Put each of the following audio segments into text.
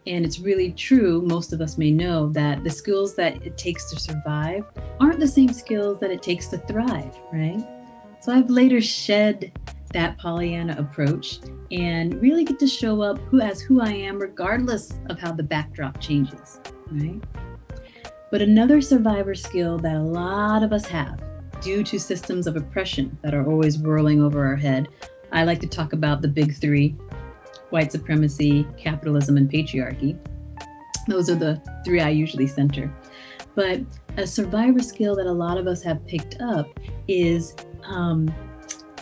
And it's really true, most of us may know that the skills that it takes to survive aren't the same skills that it takes to thrive, right? So I've later shed that Pollyanna approach and really get to show up as who I am, regardless of how the backdrop changes, right? But another survivor skill that a lot of us have due to systems of oppression that are always whirling over our head, I like to talk about the big three: white supremacy, capitalism, and patriarchy. Those are the three I usually center. But a survivor skill that a lot of us have picked up is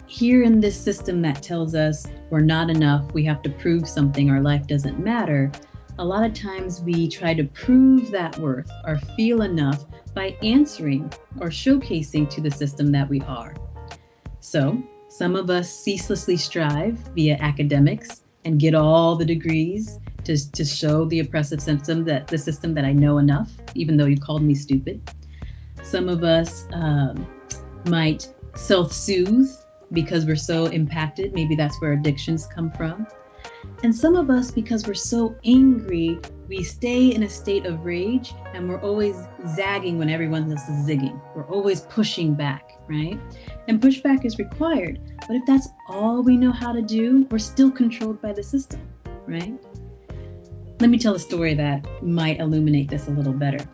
here in this system that tells us we're not enough, we have to prove something, our life doesn't matter. A lot of times we try to prove that worth or feel enough by answering or showcasing to the system that we are. So some of us ceaselessly strive via academics and get all the degrees to show the oppressive system that I know enough, even though you called me stupid. Some of us might self-soothe because we're so impacted. Maybe that's where addictions come from. And some of us, because we're so angry, we stay in a state of rage and we're always zagging when everyone else is zigging. We're always pushing back, right? And pushback is required. But if that's all we know how to do, we're still controlled by the system, right? Let me tell a story that might illuminate this a little better.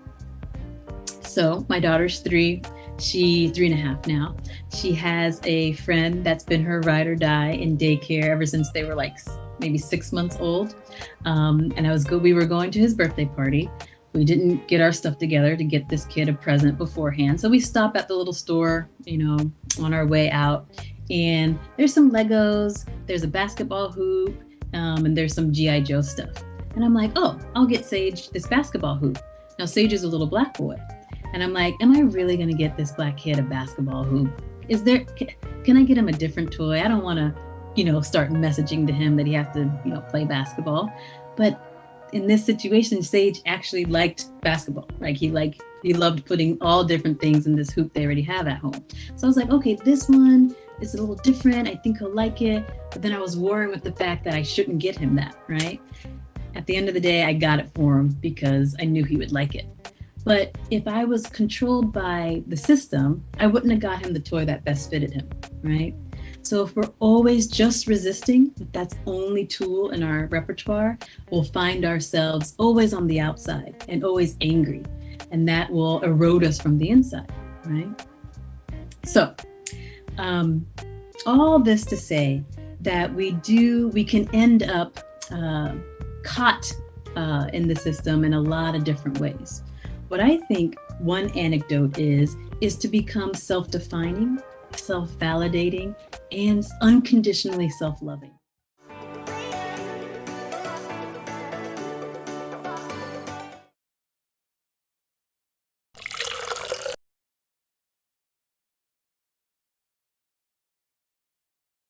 So my daughter's 3. She's 3.5 now. She has a friend that's been her ride or die in daycare ever since they were like maybe 6 months old. And we were going to his birthday party. We didn't get our stuff together to get this kid a present beforehand. So we stop at the little store, on our way out. And there's some Legos, there's a basketball hoop, and there's some G.I. Joe stuff. And I'm like, oh, I'll get Sage this basketball hoop. Now Sage is a little black boy. And I'm like, am I really going to get this black kid a basketball hoop? Can I get him a different toy? I don't want to, start messaging to him that he has to, play basketball. But in this situation, Sage actually liked basketball. Like he loved putting all different things in this hoop they already have at home. So I was like, okay, this one is a little different. I think he'll like it. But then I was warring with the fact that I shouldn't get him that, right? At the end of the day, I got it for him because I knew he would like it. But if I was controlled by the system, I wouldn't have got him the toy that best fitted him, right? So if we're always just resisting, if that's only tool in our repertoire, we'll find ourselves always on the outside and always angry. And that will erode us from the inside, right? So all this to say that we can end up caught in the system in a lot of different ways. What I think one anecdote is to become self-defining, self-validating, and unconditionally self-loving.